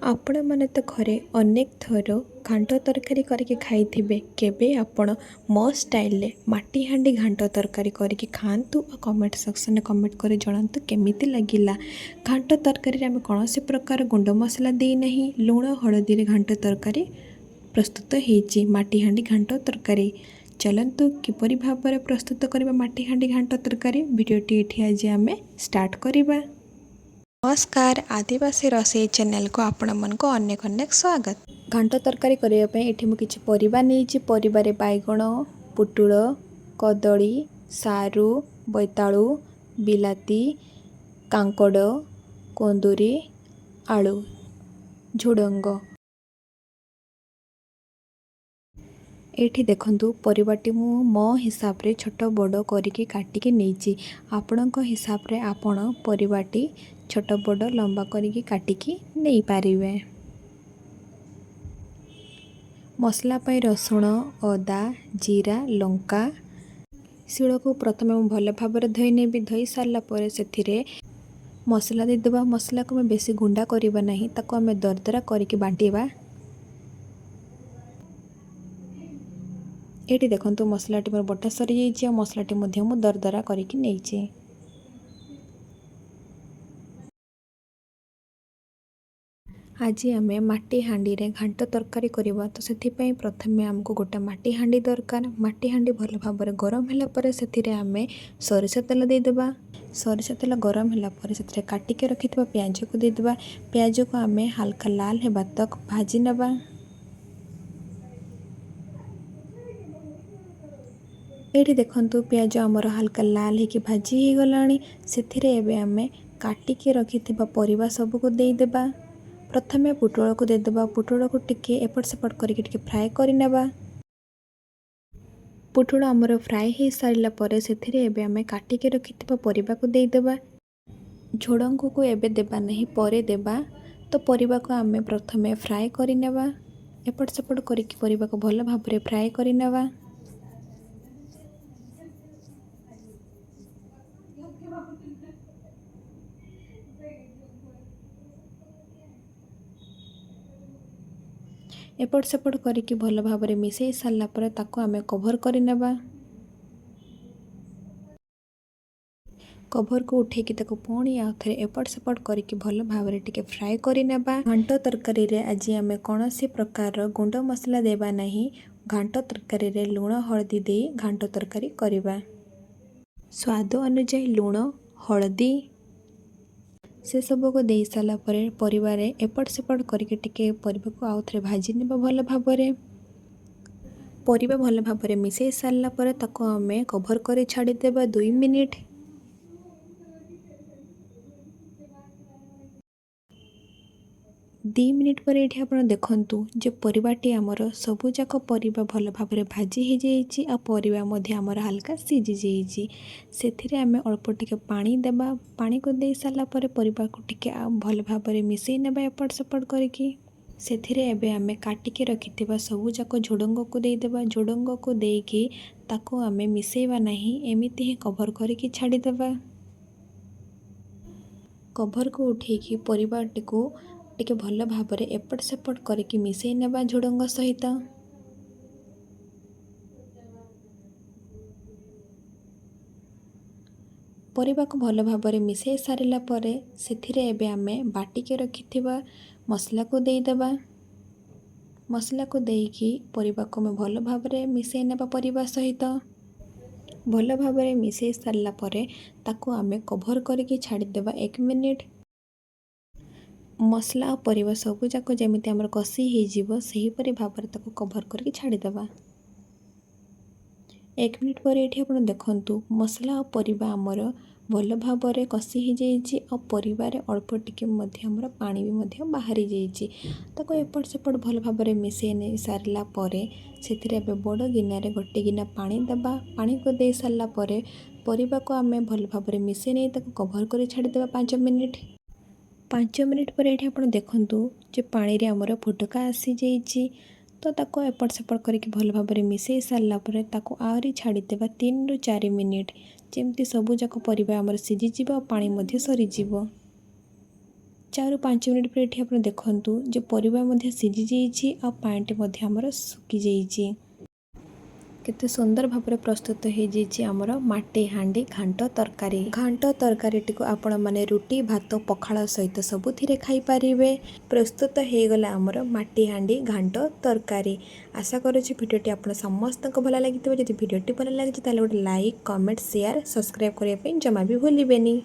आपण मैंने तो घरे अनेक थर घांट तरकारी करके खाइथिबे। केबे आपण मो स्टाइल रे माटी हांडी घांट तरकारी करके खातु और कमेंट सेक्शन में कमेंट कर जणातु केमिति लागिला। घांट तरकारी रे आम कौन से प्रकार गुंड मसला दे नहीं, लुण हलदी रे घांट तरकारी प्रस्तुत होती। माटी हांडी घांट तरकारी चलतु किपरि भाव में प्रस्तुत करबा माटी हांडी घांट तरकारी वीडियोटी एठी आज आम स्टार्ट करबा। नमस्कार, आदिवासी रसोई चैनल को आपण मन को अनेक अनेक स्वागत। घांट तरकारी करने ये मुझे किसी परिबा नहीं। परिबारे बैगण, पुटुल, कदली, सारू, बोईतालु, बिलाती, कांकड़, कुंदुरी, आलू, झुडंग। एठी देखंतु परिबाटी मो हिसाब रे छोट बड़ करिकी काटिकी नहींची। आपणक हिसाब रे आपण परिबाटी छोट बड़ लंबा करिकी काटिकी नहीं पारिबे। मसला पई रसुण, अदा, जीरा, लंका शिल को प्रथमे भल भाव धोई नेबी। धोई सारा पर से मसला देदेबा। मसला को मैं बेसी गुंडा करबा नहीं, ताको आमे दरदरा करिकी बांटीबा। ये देखो मसलाटी मोर बटा सरी जाइए। मसलाटी मु दरदरा करके नहीं। आज आम माटी हांडी रे घांट तरकारी करवा, तो से प्रथमे आमको गोटे माटी हांडी दरकार। माटी हांडी भल भाव गरम होला से आम सोरिष तेल देदेबा। सोरिष तेल गरम होला से काटिके रखिथिबा प्याज को देदेबा। प्याज को आम हल्का लाल हेबा तक भाजी नबा। ये देखंतु प्याज आमर हल्का लाल होकर भाजी हो गलानी। से आम काटिके रखिथिबा परिबा सब को देदेबा। प्रथमे पुटल को देदेबा। पुटल को टिके एपट सेपट करके टिके फ्राए करनेबा। पुटल आमर फ्राए हो सारा पर से आम काटिके रखिथिबा परिबा को देदेबा। झुडंग को एबे देबा नहीं, परे देबा। तो परिबा को आम प्रथमे फ्राए करनेबा। एपट सेपट करके परिबा को भल भाव में फ्राए करनेबा। एपट सेपट करके भल भाव में मिसई सारा पर ताको आमे कभर करनेबा। कभर को उठेकी ताको पुणी आउ थे एपट सेपट करके भल भाव में टिके फ्राए करनेबा। घांट तरकारी रे आज आमे कौनसी प्रकार गुंड मसला देबा नहीं। घांट तरकारी रे लुण हलदी दे घांट तरकारी करबा। स्वाद अनुसार लुण हलदी से सब को दे सारा पर परिवार एपट सेपट करके टिके परिबा को आउ थे भाजी नेबा। भल भाव में परिबा भल भाव में मिसई सारा पर ताको आमे कभर कर छाड़ी देबा 2 मिनिट। दी मिनिट पर ये आप देखु जे परिबाटी आमर सबुजाक परिबा भल भाव में भाजी हो जाइए। आ परिबा मध्य आमर हल्का सीझी जाइए। से आम अल्प टिके पानी देबा। पानी को दे सारा पर परिबा को टिके भल भाव में मिसई नेबा एपट सेपट करके। से आम काटिके रखिथिबा सबुजाक झुडंग को देदेबा। झुडंग को देकी ताको आम मिसईबा नहीं, एमिति ही कभर करके छाड़ीदेबा। कभर को उठेकी परिबाटी को टिके भल भाव में एपट सेपट करके मिसई नेबा झुडंग सहित। परिबा को भल भाव में मिसई सारा पर से आम बाटिके रखिथिबा मसला को देदेबा। मसला को देकी परिबा को मैं भल भाव में मिसई नेबा परिबा सहित। भल भाव में मिसई सारा पर ताको आम कभर करके छाड़ीदेबा 1 मिनिट। मसला और परिबा सबुजाक जमीती आमर कषी हो सहीपरी भाव में ताको कभर करके छाड़ीदेबा। 1 मिनिट पर ये आप देखु मसला और परिबा आमर भल भाव में कषी हो जाइए। और परिबार अल्प टिके आमर पानी भी बाहरी जाइए। ताको एपट सेपट भल भाव में मिसई नहीं सारा पर से बड़ गिनारे गोटे गिना पानी देबा। पानी को दे सारा पर परिबा को आम भल भाव में मिसई नहीं ताको कभर कर छाड़ीदेबा 5 मिनिट। 5 मिनिट पर ये आप देखु जे पानी रे आमर फुटका आसी जाइए। तो ताको एपट सेपट करके भल भाव में मिसई सारा पर ताको आहरी छाड़ीदेबा 3 ରୁ 4 मिनिट। जमती सबुजाक परिबा आमर सीझी और पानी मध्य सरीजिवो। 4 5 मिनिट पर ये आप देखु जो परिवा सीझी जाइए आ पानी मध्य आमर सुखी जाइए। केते सुंदर भाव में प्रस्तुत हो जाइए आमर माटी हांडी घांट तरकारी। घांट तरकारी टी आपण माने रुटी भात पखाल सहित सबुथिरे खाई पारिबे। प्रस्तुत हो गला आमर माटी हांडी घांट तरकारी। आशा करुँच भिडियोटी आप समस्त भल लगी। जब भिडियोटी भल लगी गोटे लाइक कमेंट शेयर सब्सक्राइब करने जमा भी भूलिबेनी।